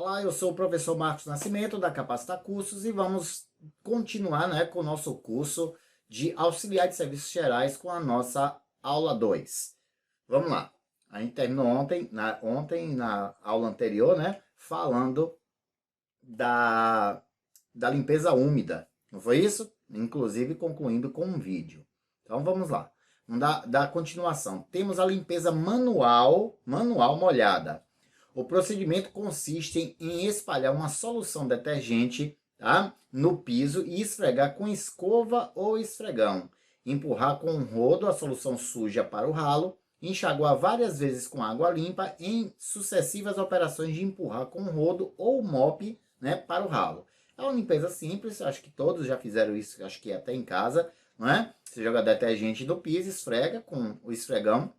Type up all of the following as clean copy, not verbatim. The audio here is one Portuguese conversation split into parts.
Olá, eu sou o professor Marcos Nascimento da Capacita Cursos e vamos continuar, com o nosso curso de auxiliar de serviços gerais com a nossa aula 2. Vamos lá. A gente terminou ontem na aula anterior, falando da limpeza úmida. Não foi isso? Inclusive concluindo com um vídeo. Então vamos lá. Vamos dar continuação. Temos a limpeza manual molhada. O procedimento consiste em espalhar uma solução detergente, no piso e esfregar com escova ou esfregão. Empurrar com um rodo a solução suja para o ralo. Enxaguar várias vezes com água limpa em sucessivas operações de empurrar com rodo ou mop, para o ralo. É uma limpeza simples, acho que todos já fizeram isso, acho que até em casa, não é? Você joga detergente no piso, esfrega com o esfregão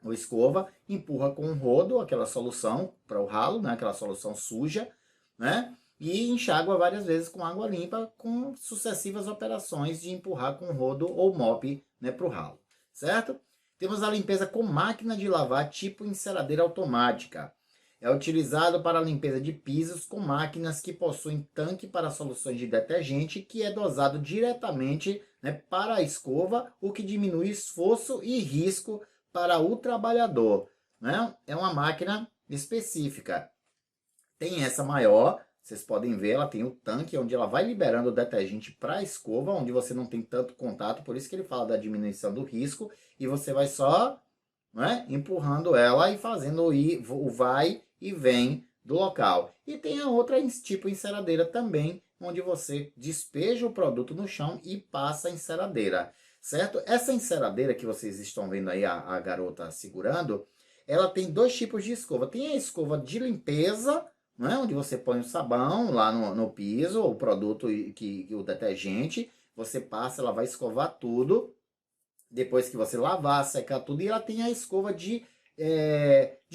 ou escova, empurra com um rodo aquela solução para o ralo, aquela solução suja, e enxágua várias vezes com água limpa com sucessivas operações de empurrar com rodo ou mop, para o ralo, certo? Temos a limpeza com máquina de lavar tipo enceradeira automática. É utilizado para a limpeza de pisos com máquinas que possuem tanque para soluções de detergente que é dosado diretamente, para a escova, o que diminui esforço e risco para o trabalhador. É uma máquina específica. Tem essa maior, vocês podem ver, ela tem o tanque onde ela vai liberando o detergente para a escova, onde você não tem tanto contato, por isso que ele fala da diminuição do risco, e você vai só empurrando ela e fazendo o vai e vem do local. E tem a outra tipo enceradeira também, onde você despeja o produto no chão e passa a enceradeira, certo? Essa enceradeira que vocês estão vendo aí, a garota segurando, ela tem dois tipos de escova. Tem a escova de limpeza, onde você põe o sabão lá no piso, o produto, o detergente, você passa, ela vai escovar tudo, depois que você lavar, secar tudo, e ela tem a escova de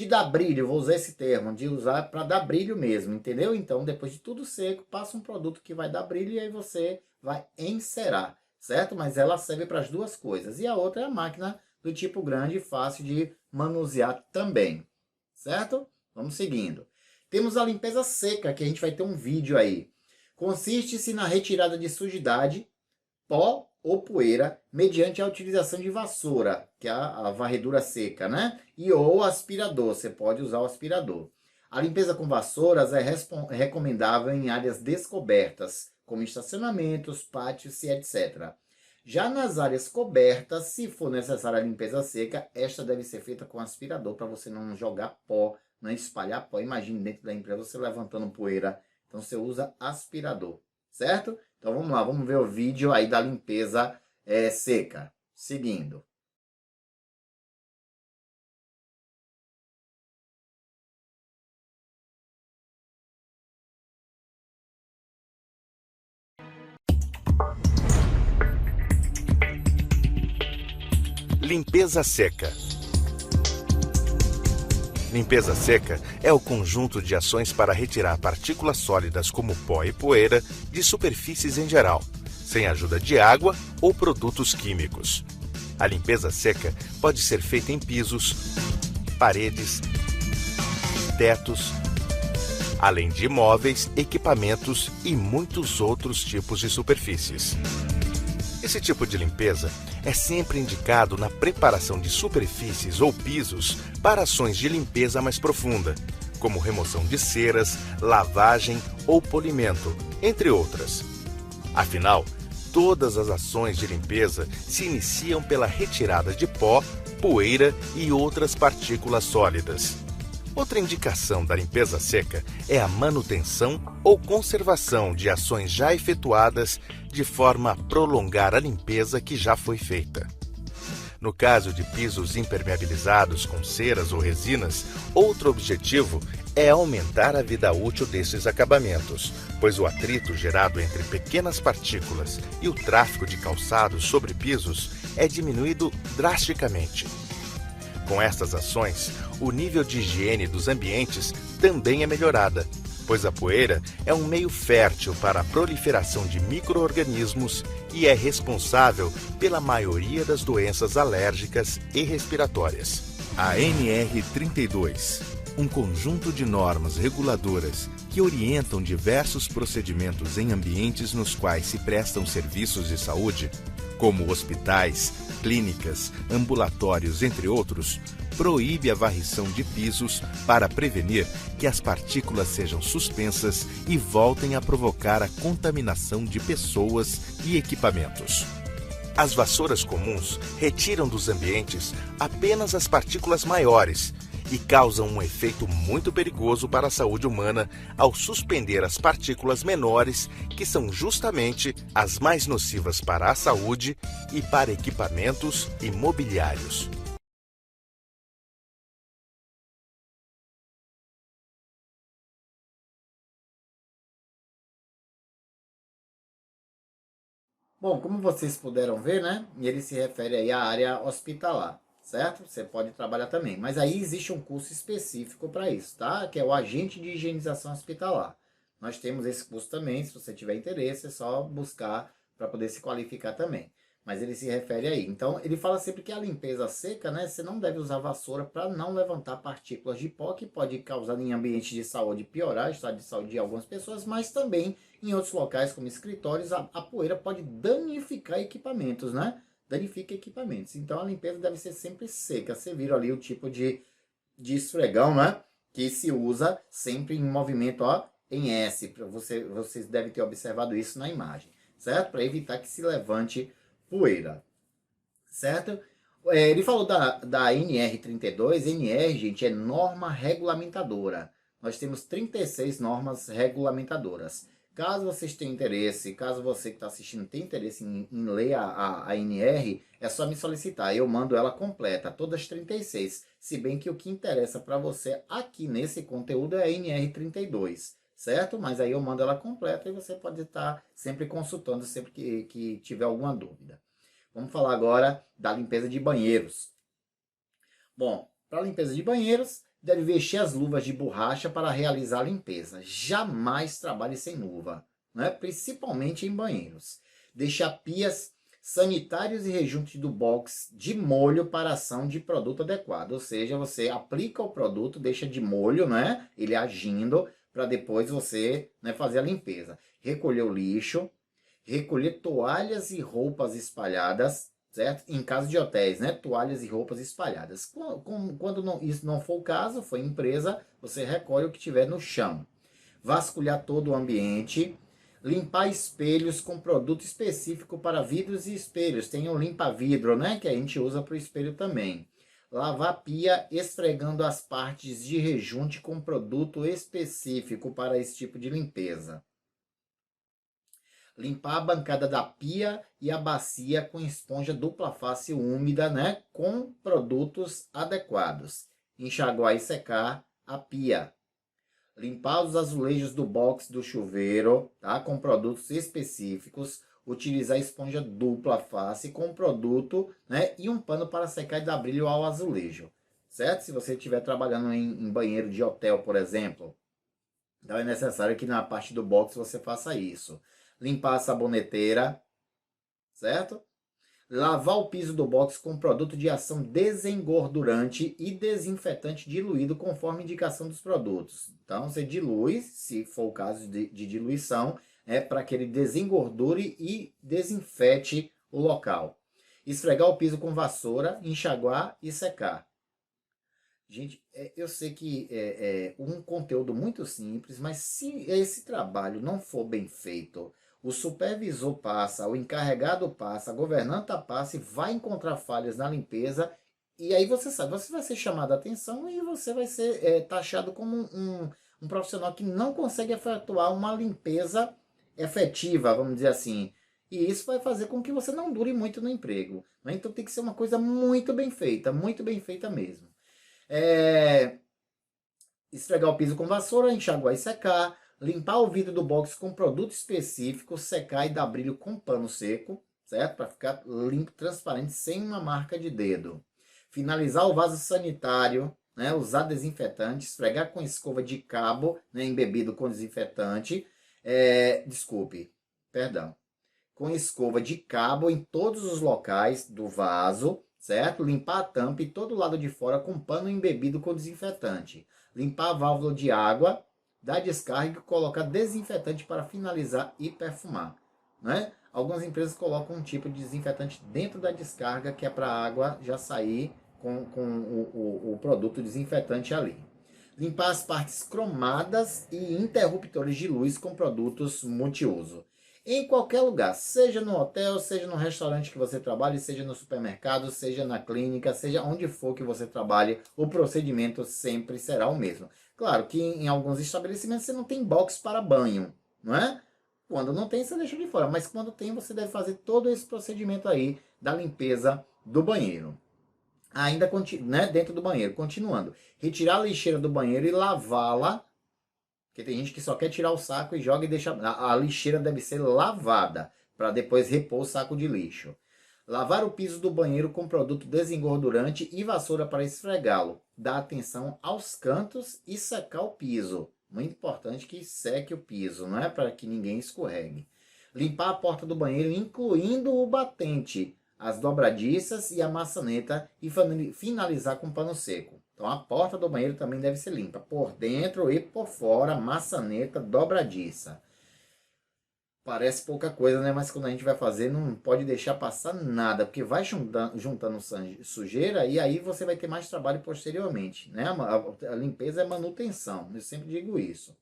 dar brilho, vou usar esse termo, de usar para dar brilho mesmo, entendeu? Então, depois de tudo seco, passa um produto que vai dar brilho e aí você vai encerar, certo? Mas ela serve para as duas coisas. E a outra é a máquina do tipo grande, fácil de manusear também, certo? Vamos seguindo. Temos a limpeza seca, que a gente vai ter um vídeo aí. Consiste-se na retirada de sujidade, pó ou poeira, mediante a utilização de vassoura, que é a varredura seca, e ou aspirador, você pode usar o aspirador. A limpeza com vassouras é recomendável em áreas descobertas, como estacionamentos, pátios e etc. Já nas áreas cobertas, se for necessária a limpeza seca, esta deve ser feita com aspirador, para você não jogar pó, não espalhar pó. Imagine dentro da empresa você levantando poeira, então você usa aspirador, certo? Então vamos lá, vamos ver o vídeo aí da limpeza seca. Seguindo. Limpeza seca. Limpeza seca é o conjunto de ações para retirar partículas sólidas como pó e poeira de superfícies em geral, sem ajuda de água ou produtos químicos. A limpeza seca pode ser feita em pisos, paredes, tetos, além de móveis, equipamentos e muitos outros tipos de superfícies. Esse tipo de limpeza é sempre indicado na preparação de superfícies ou pisos para ações de limpeza mais profunda, como remoção de ceras, lavagem ou polimento, entre outras. Afinal, todas as ações de limpeza se iniciam pela retirada de pó, poeira e outras partículas sólidas. Outra indicação da limpeza seca é a manutenção ou conservação de ações já efetuadas de forma a prolongar a limpeza que já foi feita. No caso de pisos impermeabilizados com ceras ou resinas, outro objetivo é aumentar a vida útil desses acabamentos, pois o atrito gerado entre pequenas partículas e o tráfego de calçados sobre pisos é diminuído drasticamente. Com estas ações, o nível de higiene dos ambientes também é melhorada, pois a poeira é um meio fértil para a proliferação de micro-organismos e é responsável pela maioria das doenças alérgicas e respiratórias. A NR32 um conjunto de normas reguladoras que orientam diversos procedimentos em ambientes nos quais se prestam serviços de saúde, como hospitais, clínicas, ambulatórios, entre outros, proíbe a varrição de pisos para prevenir que as partículas sejam suspensas e voltem a provocar a contaminação de pessoas e equipamentos. As vassouras comuns retiram dos ambientes apenas as partículas maiores e causam um efeito muito perigoso para a saúde humana ao suspender as partículas menores, que são justamente as mais nocivas para a saúde e para equipamentos e mobiliários. Bom, como vocês puderam ver, né? Ele se refere aí à área hospitalar, certo? Você pode trabalhar também. Mas aí existe um curso específico para isso, tá? Que é o agente de higienização hospitalar. Nós temos esse curso também. Se você tiver interesse, é só buscar para poder se qualificar também. Mas ele se refere aí. Então, ele fala sempre que a limpeza seca, né? Você não deve usar vassoura para não levantar partículas de pó que pode causar em ambiente de saúde piorar o estado de saúde de algumas pessoas, mas também em outros locais, como escritórios, a poeira pode danificar equipamentos, né? Danifica equipamentos. Então, a limpeza deve ser sempre seca. Você viram ali o tipo de esfregão, né? Que se usa sempre em movimento, ó, em S. Vocês devem ter observado isso na imagem, certo? Para evitar que se levante poeira, certo? Ele falou da NR32. NR, gente, é norma regulamentadora. Nós temos 36 normas regulamentadoras. Caso vocês tenham interesse, caso você que está assistindo tenha interesse em ler a NR, é só me solicitar. Eu mando ela completa, todas as 36. Se bem que o que interessa para você aqui nesse conteúdo é a NR32. Certo? Mas aí eu mando ela completa e você pode estar sempre consultando sempre que tiver alguma dúvida. Vamos falar agora da limpeza de banheiros. Bom, para a limpeza de banheiros, deve vestir as luvas de borracha para realizar a limpeza. Jamais trabalhe sem luva, né? Principalmente em banheiros. Deixar pias, sanitários e rejuntos do box de molho para ação de produto adequado. Ou seja, você aplica o produto, deixa de molho, né? Ele agindo, para depois você, né, fazer a limpeza. Recolher o lixo, recolher toalhas e roupas espalhadas, certo? Em caso de hotéis, né? Toalhas e roupas espalhadas. Quando não, isso não for o caso, foi empresa, você recolhe o que tiver no chão. Vasculhar todo o ambiente. Limpar espelhos com produto específico para vidros e espelhos. Tem o limpa-vidro, né? Que a gente usa para o espelho também. Lavar a pia esfregando as partes de rejunte com produto específico para esse tipo de limpeza. Limpar a bancada da pia e a bacia com esponja dupla face úmida, né? Com produtos adequados. Enxaguar e secar a pia. Limpar os azulejos do box do chuveiro, tá? Com produtos específicos. Utilizar esponja dupla face com produto, né? E um pano para secar e dar brilho ao azulejo, certo? Se você estiver trabalhando em banheiro de hotel, por exemplo, então é necessário que na parte do box você faça isso. Limpar a saboneteira, certo? Lavar o piso do box com produto de ação desengordurante e desinfetante diluído conforme indicação dos produtos. Então você dilui, se for o caso de diluição, para que ele desengordure e desinfete o local. Esfregar o piso com vassoura, enxaguar e secar. Gente, eu sei que é um conteúdo muito simples, mas se esse trabalho não for bem feito, o supervisor passa, o encarregado passa, a governanta passa e vai encontrar falhas na limpeza. E aí você sabe, você vai ser chamado a atenção e você vai ser taxado como um profissional que não consegue efetuar uma limpeza efetiva, vamos dizer assim. E isso vai fazer com que você não dure muito no emprego, né? Então tem que ser uma coisa muito bem feita mesmo. Esfregar o piso com vassoura, enxaguar e secar. Limpar o vidro do box com produto específico, secar e dar brilho com pano seco, certo? Para ficar limpo, transparente, sem uma marca de dedo. Finalizar o vaso sanitário, né? Usar desinfetante, esfregar com escova de cabo, né? Embebido com desinfetante. Com escova de cabo em todos os locais do vaso, certo? Limpar a tampa e todo o lado de fora com pano embebido com desinfetante. Limpar a válvula de água da descarga e colocar desinfetante para finalizar e perfumar, né? Algumas empresas colocam um tipo de desinfetante dentro da descarga, que é para a água já sair com o produto desinfetante ali. Limpar as partes cromadas e interruptores de luz com produtos multiuso. Em qualquer lugar, seja no hotel, seja no restaurante que você trabalhe, seja no supermercado, seja na clínica, seja onde for que você trabalhe, o procedimento sempre será o mesmo. Claro que em alguns estabelecimentos você não tem box para banho, não é? Quando não tem, você deixa de fora, mas quando tem, você deve fazer todo esse procedimento aí da limpeza do banheiro. Ainda né, dentro do banheiro, continuando. Retirar a lixeira do banheiro e lavá-la, porque tem gente que só quer tirar o saco e joga e deixa... A lixeira deve ser lavada, para depois repor o saco de lixo. Lavar o piso do banheiro com produto desengordurante e vassoura para esfregá-lo. Dar atenção aos cantos e secar o piso. Muito importante que seque o piso, não é para que ninguém escorregue. Limpar a porta do banheiro, incluindo o batente, as dobradiças e a maçaneta, e finalizar com pano seco. Então a porta do banheiro também deve ser limpa, por dentro e por fora, maçaneta, dobradiça. Parece pouca coisa, né? Mas quando a gente vai fazer, não pode deixar passar nada, porque vai juntando sujeira e aí você vai ter mais trabalho posteriormente, né? A limpeza é manutenção, eu sempre digo isso.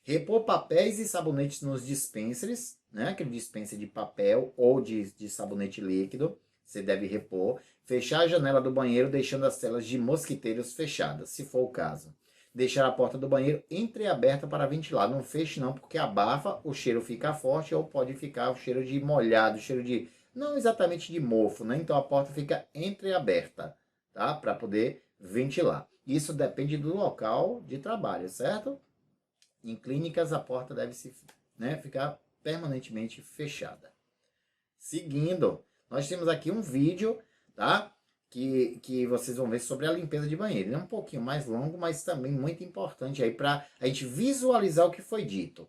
Repor papéis e sabonetes nos dispensers, né? Aquele dispenser de papel ou de sabonete líquido, você deve repor. Fechar a janela do banheiro, deixando as telas de mosquiteiros fechadas, se for o caso. Deixar a porta do banheiro entreaberta para ventilar. Não feche não, porque abafa, o cheiro fica forte ou pode ficar o cheiro de molhado, cheiro de... não exatamente de mofo, né? Então a porta fica entreaberta, tá? Para poder ventilar. Isso depende do local de trabalho, certo? Em clínicas a porta deve ficar permanentemente fechada. Seguindo, nós temos aqui um vídeo, tá? Que vocês vão ver sobre a limpeza de banheiro. Ele é um pouquinho mais longo, mas também muito importante aí para a gente visualizar o que foi dito.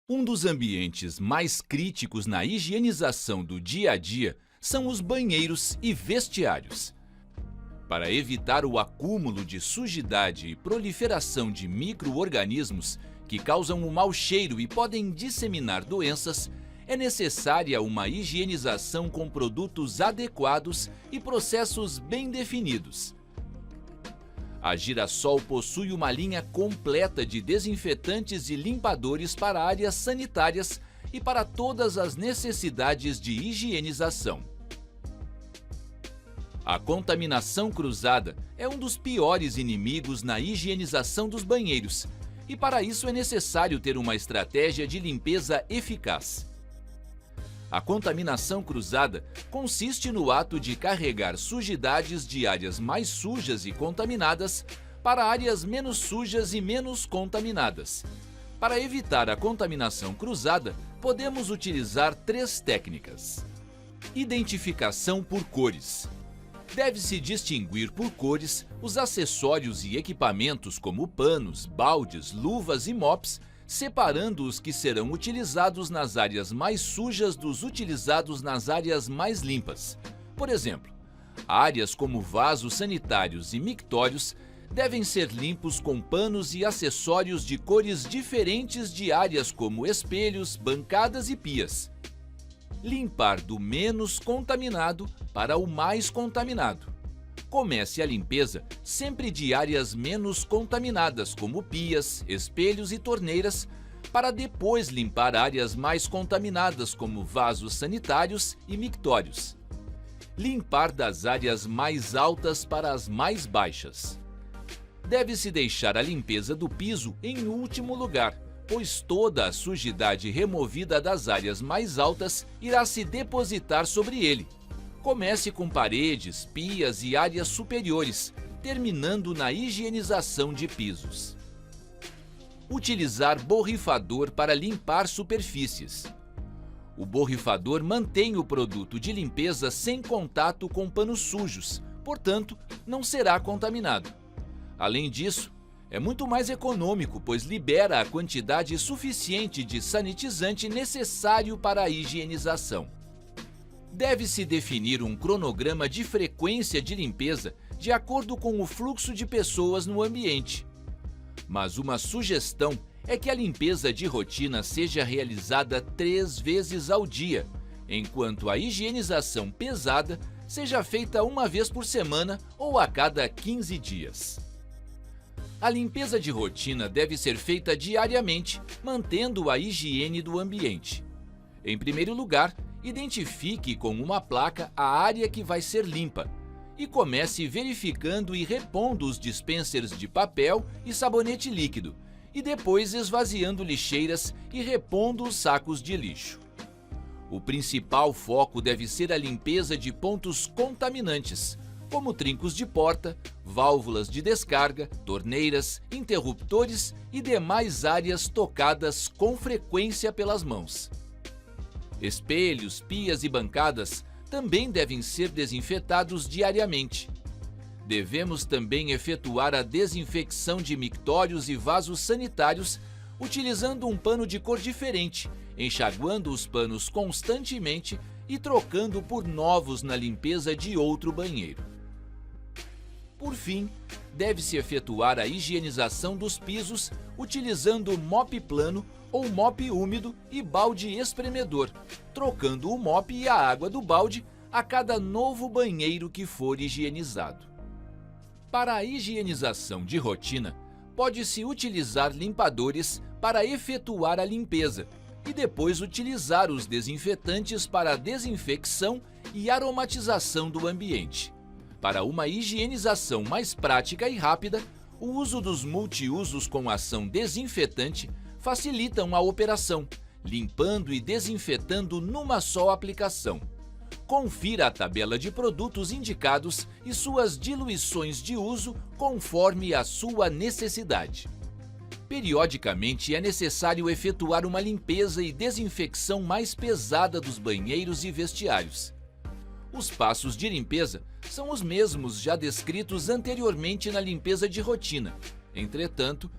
Um dos ambientes mais críticos na higienização do dia a dia são os banheiros e vestiários. Para evitar o acúmulo de sujidade e proliferação de micro-organismos que causam um mau cheiro e podem disseminar doenças, é necessária uma higienização com produtos adequados e processos bem definidos. A Girassol possui uma linha completa de desinfetantes e limpadores para áreas sanitárias e para todas as necessidades de higienização. A contaminação cruzada é um dos piores inimigos na higienização dos banheiros, e para isso é necessário ter uma estratégia de limpeza eficaz. A contaminação cruzada consiste no ato de carregar sujidades de áreas mais sujas e contaminadas para áreas menos sujas e menos contaminadas. Para evitar a contaminação cruzada, podemos utilizar 3 técnicas. Identificação por cores. Deve-se distinguir por cores os acessórios e equipamentos como panos, baldes, luvas e mops, separando os que serão utilizados nas áreas mais sujas dos utilizados nas áreas mais limpas. Por exemplo, áreas como vasos sanitários e mictórios devem ser limpos com panos e acessórios de cores diferentes de áreas como espelhos, bancadas e pias. Limpar do menos contaminado para o mais contaminado. Comece a limpeza sempre de áreas menos contaminadas, como pias, espelhos e torneiras, para depois limpar áreas mais contaminadas, como vasos sanitários e mictórios. Limpar das áreas mais altas para as mais baixas. Deve-se deixar a limpeza do piso em último lugar, pois toda a sujidade removida das áreas mais altas irá se depositar sobre ele. Comece com paredes, pias e áreas superiores, terminando na higienização de pisos. Utilizar borrifador para limpar superfícies. O borrifador mantém o produto de limpeza sem contato com panos sujos, portanto, não será contaminado. Além disso, é muito mais econômico, pois libera a quantidade suficiente de sanitizante necessário para a higienização. Deve-se definir um cronograma de frequência de limpeza de acordo com o fluxo de pessoas no ambiente. Mas uma sugestão é que a limpeza de rotina seja realizada 3 vezes ao dia, enquanto a higienização pesada seja feita uma vez por semana ou a cada 15 dias. A limpeza de rotina deve ser feita diariamente, mantendo a higiene do ambiente. Em primeiro lugar, identifique com uma placa a área que vai ser limpa e comece verificando e repondo os dispensers de papel e sabonete líquido, e depois esvaziando lixeiras e repondo os sacos de lixo. O principal foco deve ser a limpeza de pontos contaminantes, como trincos de porta, válvulas de descarga, torneiras, interruptores e demais áreas tocadas com frequência pelas mãos. Espelhos, pias e bancadas também devem ser desinfetados diariamente. Devemos também efetuar a desinfecção de mictórios e vasos sanitários utilizando um pano de cor diferente, enxaguando os panos constantemente e trocando por novos na limpeza de outro banheiro. Por fim, deve-se efetuar a higienização dos pisos utilizando mop plano ou mop úmido e balde espremedor, trocando o mop e a água do balde a cada novo banheiro que for higienizado. Para a higienização de rotina, pode-se utilizar limpadores para efetuar a limpeza e depois utilizar os desinfetantes para a desinfecção e aromatização do ambiente. Para uma higienização mais prática e rápida, o uso dos multiusos com ação desinfetante facilitam a operação, limpando e desinfetando numa só aplicação. Confira a tabela de produtos indicados e suas diluições de uso conforme a sua necessidade. Periodicamente é necessário efetuar uma limpeza e desinfecção mais pesada dos banheiros e vestiários. Os passos de limpeza são os mesmos já descritos anteriormente na limpeza de rotina. Entretanto,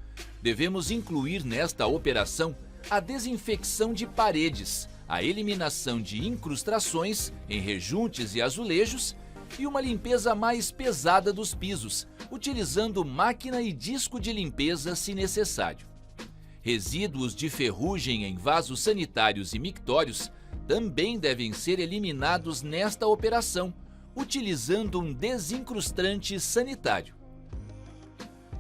devemos incluir nesta operação a desinfecção de paredes, a eliminação de incrustações em rejuntes e azulejos e uma limpeza mais pesada dos pisos, utilizando máquina e disco de limpeza se necessário. Resíduos de ferrugem em vasos sanitários e mictórios também devem ser eliminados nesta operação, utilizando um desincrustante sanitário.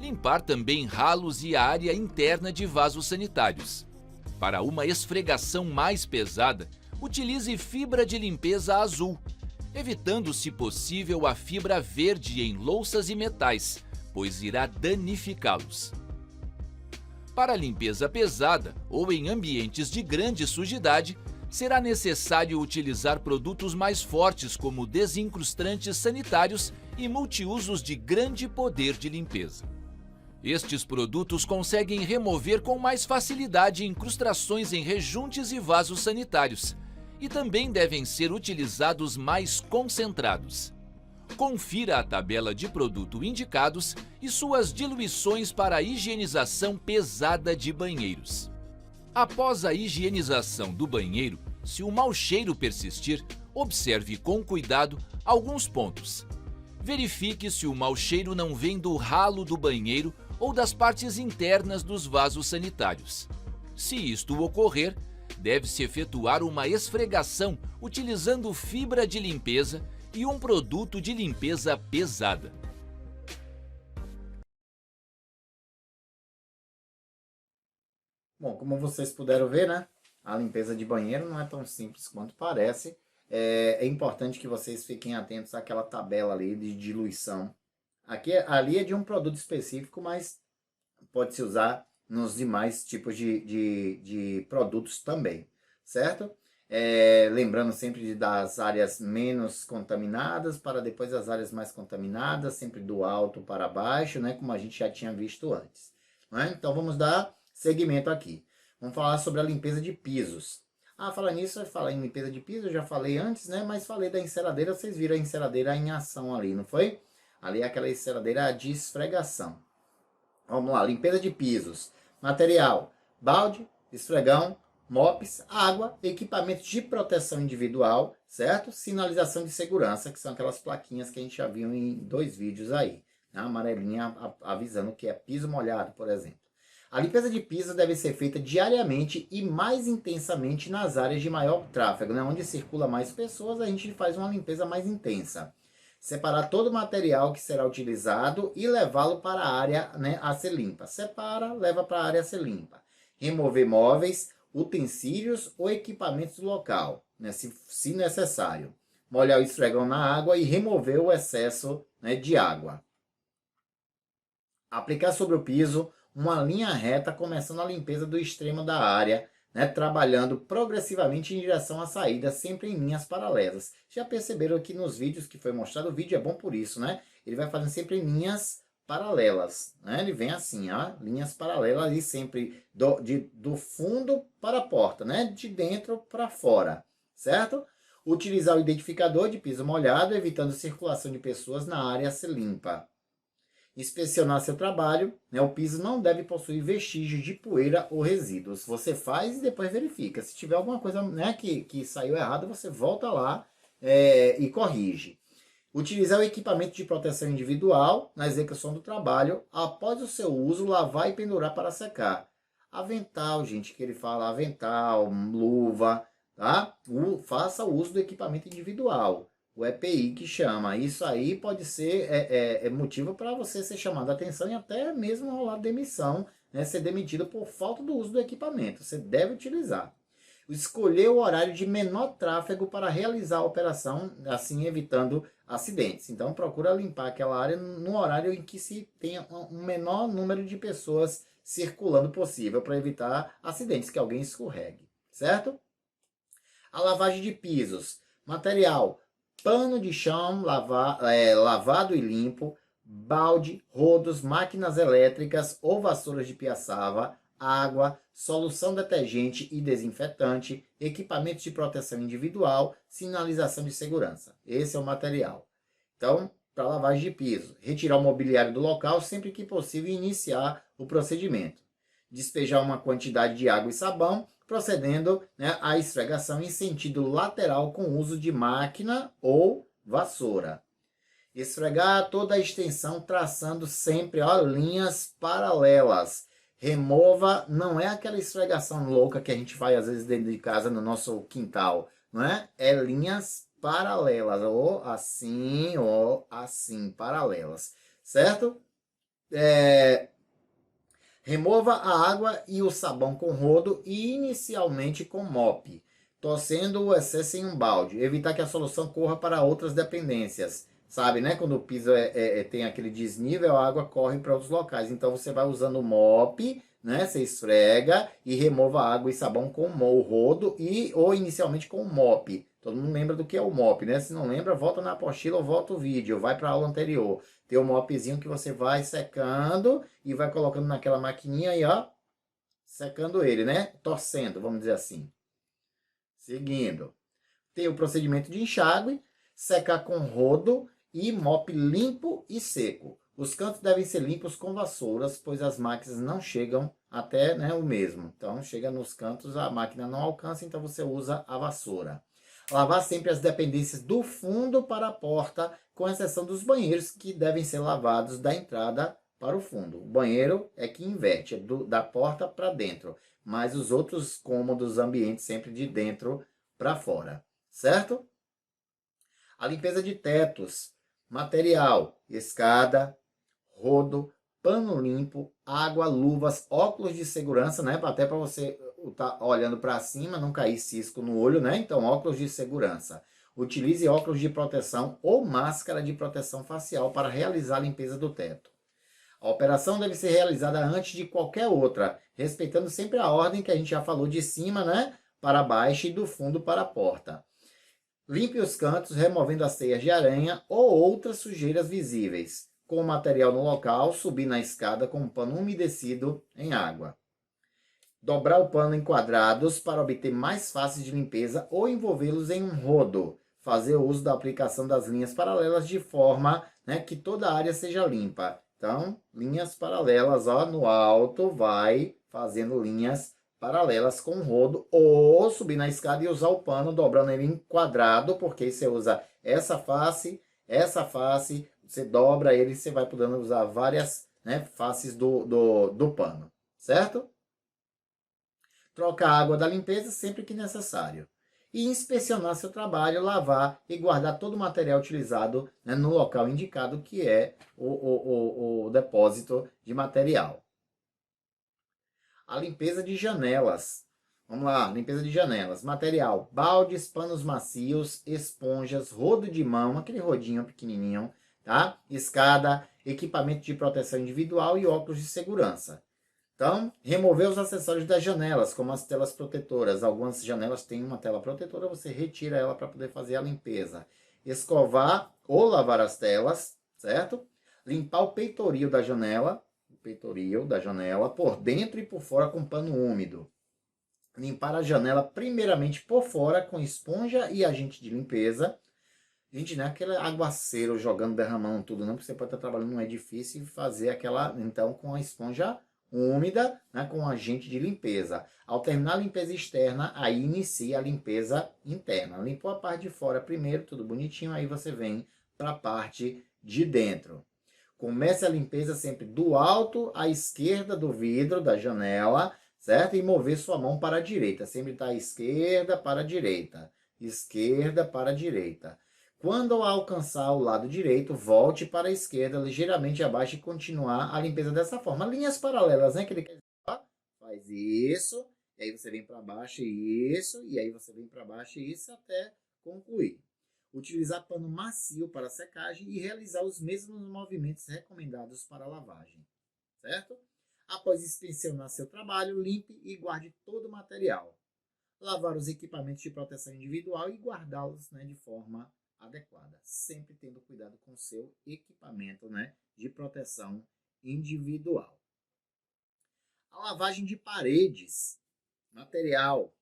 Limpar também ralos e a área interna de vasos sanitários. Para uma esfregação mais pesada, utilize fibra de limpeza azul, evitando, se possível, a fibra verde em louças e metais, pois irá danificá-los. Para a limpeza pesada ou em ambientes de grande sujidade, será necessário utilizar produtos mais fortes como desincrustantes sanitários e multiusos de grande poder de limpeza. Estes produtos conseguem remover com mais facilidade incrustações em rejuntes e vasos sanitários e também devem ser utilizados mais concentrados. Confira a tabela de produto indicados e suas diluições para a higienização pesada de banheiros. Após a higienização do banheiro, se o mau cheiro persistir, observe com cuidado alguns pontos. Verifique se o mau cheiro não vem do ralo do banheiro ou das partes internas dos vasos sanitários. Se isto ocorrer, deve-se efetuar uma esfregação utilizando fibra de limpeza e um produto de limpeza pesada. Bom, como vocês puderam ver, né? A limpeza de banheiro não é tão simples quanto parece. É importante que vocês fiquem atentos àquela tabela ali de diluição. Ali é de um produto específico, mas pode-se usar nos demais tipos de produtos também, certo? Lembrando sempre das áreas menos contaminadas para depois as áreas mais contaminadas, sempre do alto para baixo, né? Como a gente já tinha visto antes. Né? Então vamos dar seguimento aqui. Vamos falar sobre a limpeza de pisos. Falar nisso, falar em limpeza de piso, eu já falei antes, né? Mas falei da enceradeira, vocês viram a enceradeira em ação ali, não foi? Ali é aquela enceradeira de esfregação. Vamos lá, limpeza de pisos. Material, balde, esfregão, mops, água, equipamentos de proteção individual, certo? Sinalização de segurança, que são aquelas plaquinhas que a gente já viu em 2 vídeos aí. A amarelinha avisando que é piso molhado, por exemplo. A limpeza de piso deve ser feita diariamente e mais intensamente nas áreas de maior tráfego, né? Onde circula mais pessoas, a gente faz uma limpeza mais intensa. Separar todo o material que será utilizado e levá-lo para a área, né, a ser limpa. Separa, leva para a área a ser limpa. Remover móveis, utensílios ou equipamentos do local, né, se necessário. Molhar o esfregão na água e remover o excesso, né, de água. Aplicar sobre o piso uma linha reta, começando a limpeza do extremo da área, né, trabalhando progressivamente em direção à saída, sempre em linhas paralelas. Já perceberam que nos vídeos que foi mostrado, o vídeo é bom por isso, né? Ele vai fazendo sempre em linhas paralelas, né? Ele vem assim, ó, linhas paralelas e sempre do fundo para a porta, né? De dentro para fora, certo? Utilizar o identificador de piso molhado, evitando circulação de pessoas na área a ser limpa. Inspecionar seu trabalho, né? O piso não deve possuir vestígios de poeira ou resíduos. Você faz e depois verifica. Se tiver alguma coisa, né, que saiu errado, você volta lá e corrige. Utilizar o equipamento de proteção individual na execução do trabalho. Após o seu uso, lavar e pendurar para secar. Avental, gente, que ele fala avental, luva, tá? Faça o uso do equipamento individual. O EPI que chama. Isso aí pode ser motivo para você ser chamado a atenção e até mesmo rolar demissão, né? Ser demitido por falta do uso do equipamento. Você deve utilizar. Escolher o horário de menor tráfego para realizar a operação, assim evitando acidentes. Então procura limpar aquela área no horário em que se tenha um menor número de pessoas circulando possível para evitar acidentes, que alguém escorregue, certo? A lavagem de pisos. Material: pano de chão lavado e limpo, balde, rodos, máquinas elétricas ou vassouras de piaçava, água, solução detergente e desinfetante, equipamentos de proteção individual, sinalização de segurança. Esse é o material. Então, para lavagem de piso, retirar o mobiliário do local sempre que possível e iniciar o procedimento. Despejar uma quantidade de água e sabão, procedendo, né, à esfregação em sentido lateral com uso de máquina ou vassoura. Esfregar toda a extensão, traçando sempre, ó, linhas paralelas. Remova, não é aquela esfregação louca que a gente faz às vezes dentro de casa no nosso quintal, não é? É linhas paralelas, ou assim, paralelas, certo? Remova a água e o sabão com rodo e inicialmente com mop, torcendo o excesso em um balde. Evitar que a solução corra para outras dependências. Sabe, né? Quando o piso tem aquele desnível, a água corre para outros locais. Então você vai usando o mop, né? Você esfrega e remova a água e sabão com o rodo ou inicialmente com o mop. Todo mundo lembra do que é o mop, né? Se não lembra, volta na apostila ou volta o vídeo, vai para a aula anterior. Tem o mopzinho que você vai secando e vai colocando naquela maquininha e, ó, secando ele, né? Torcendo, vamos dizer assim. Seguindo. Tem o procedimento de enxágue, secar com rodo e mop limpo e seco. Os cantos devem ser limpos com vassouras, pois as máquinas não chegam até, né, o mesmo. Então, chega nos cantos, a máquina não alcança, então você usa a vassoura. Lavar sempre as dependências do fundo para a porta, com exceção dos banheiros, que devem ser lavados da entrada para o fundo. O banheiro é que inverte, é da porta para dentro, mas os outros cômodos, ambientes, sempre de dentro para fora, certo? A limpeza de tetos. Material: escada, rodo, pano limpo, água, luvas, óculos de segurança, né? Até para você estar olhando para cima, não cair cisco no olho, né? Então, óculos de segurança. Utilize óculos de proteção ou máscara de proteção facial para realizar a limpeza do teto. A operação deve ser realizada antes de qualquer outra, respeitando sempre a ordem que a gente já falou, de cima, né, para baixo e do fundo para a porta. Limpe os cantos, removendo as teias de aranha ou outras sujeiras visíveis. Com o material no local, subir na escada com um pano umedecido em água. Dobrar o pano em quadrados para obter mais fáceis de limpeza ou envolvê-los em um rodo. Fazer o uso da aplicação das linhas paralelas de forma, né, que toda a área seja limpa. Então, linhas paralelas, ó, no alto, vai fazendo linhas paralelas com o rodo, ou subir na escada e usar o pano dobrando ele em quadrado, porque aí você usa essa face, você dobra ele e você vai podendo usar várias, né, faces do pano, certo? Trocar a água da limpeza sempre que necessário. E inspecionar seu trabalho, lavar e guardar todo o material utilizado, né, no local indicado, que é o depósito de material. A limpeza de janelas. Vamos lá, limpeza de janelas. Material: baldes, panos macios, esponjas, rodo de mão, aquele rodinho pequenininho, tá? Escada, equipamento de proteção individual e óculos de segurança. Então, remover os acessórios das janelas, como as telas protetoras. Algumas janelas têm uma tela protetora, você retira ela para poder fazer a limpeza. Escovar ou lavar as telas, certo? Limpar o peitoril da janela, por dentro e por fora com pano úmido. Limpar a janela primeiramente por fora com esponja e agente de limpeza. Gente, não é aquele aguaceiro jogando, derramando tudo, não, porque você pode estar trabalhando num edifício e fazer aquela, então, com a esponja úmida, né, com agente de limpeza. Ao terminar a limpeza externa, aí inicia a limpeza interna. Limpou a parte de fora primeiro, tudo bonitinho, aí você vem para a parte de dentro. Comece a limpeza sempre do alto à esquerda do vidro da janela, certo? E mover sua mão para a direita. Sempre está esquerda para a direita. Esquerda para a direita. Quando alcançar o lado direito, volte para a esquerda, ligeiramente abaixo e continuar a limpeza dessa forma. Linhas paralelas, né? Que ele quer dizer, faz isso, e aí você vem para baixo e isso, e aí você vem para baixo e isso até concluir. Utilizar pano macio para secagem e realizar os mesmos movimentos recomendados para lavagem, certo? Após inspecionar seu trabalho, limpe e guarde todo o material. Lavar os equipamentos de proteção individual e guardá-los, né, de forma adequada, sempre tendo cuidado com o seu equipamento, né, de proteção individual. A lavagem de paredes, material: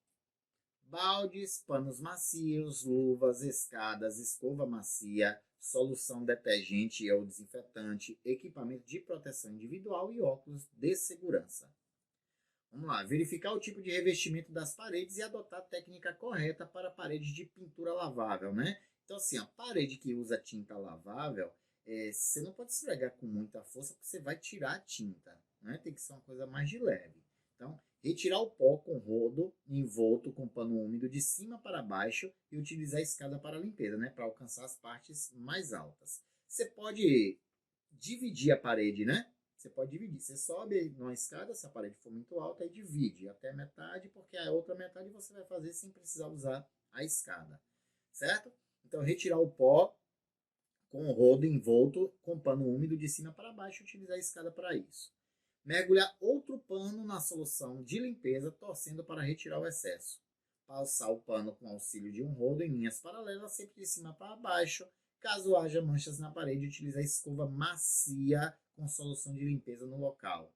baldes, panos macios, luvas, escadas, escova macia, solução detergente ou desinfetante, equipamento de proteção individual e óculos de segurança. Vamos lá, verificar o tipo de revestimento das paredes e adotar a técnica correta para paredes de pintura lavável, né? Então, assim, a parede que usa tinta lavável, você não pode esfregar com muita força porque você vai tirar a tinta, né? Tem que ser uma coisa mais de leve. Então, retirar o pó com rodo envolto com pano úmido de cima para baixo e utilizar a escada para limpeza, né? Para alcançar as partes mais altas. Você pode dividir a parede, né? Você pode dividir. Você sobe numa escada, se a parede for muito alta, aí divide até metade, porque a outra metade você vai fazer sem precisar usar a escada, certo? Então, retirar o pó com o rodo envolto com pano úmido de cima para baixo e utilizar a escada para isso. Mergulhar outro pano na solução de limpeza, torcendo para retirar o excesso. Passar o pano com auxílio de um rodo em linhas paralelas, sempre de cima para baixo. Caso haja manchas na parede, utilizar escova macia com solução de limpeza no local.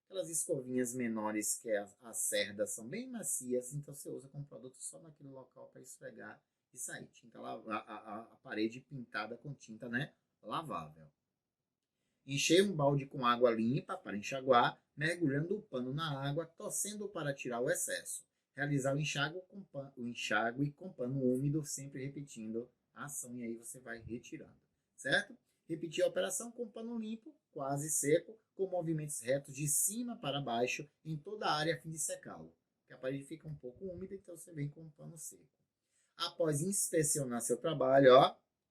Aquelas escovinhas menores que as cerdas são bem macias, então você usa com produto só naquele local para esfregar e sair. Tinta a parede pintada com tinta, né, lavável. Encher um balde com água limpa para enxaguar, mergulhando o pano na água, torcendo para tirar o excesso. Realizar o enxágue com pano úmido, sempre repetindo a ação, e aí você vai retirando, certo? Repetir a operação com pano limpo, quase seco, com movimentos retos de cima para baixo em toda a área a fim de secá-lo. Porque a parede fica um pouco úmida, então você vem com um pano seco. Após inspecionar seu trabalho,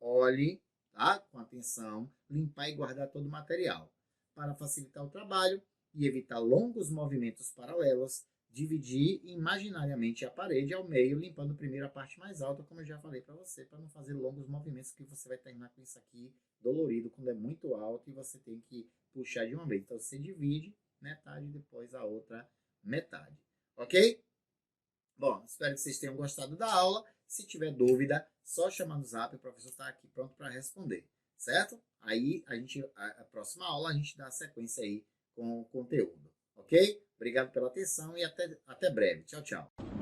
olhe, tá? Com atenção, limpar e guardar todo o material. Para facilitar o trabalho e evitar longos movimentos paralelos, dividir imaginariamente a parede ao meio, limpando primeiro a parte mais alta, como eu já falei para você, para não fazer longos movimentos, que você vai terminar com isso aqui dolorido quando é muito alto e você tem que puxar de uma vez. Então você divide metade e depois a outra metade, ok? Bom, espero que vocês tenham gostado da aula. Se tiver dúvida, só chamar no zap, o professor está aqui pronto para responder, certo? Aí a próxima aula a gente dá a sequência aí com o conteúdo, ok? Obrigado pela atenção e até breve. Tchau, tchau.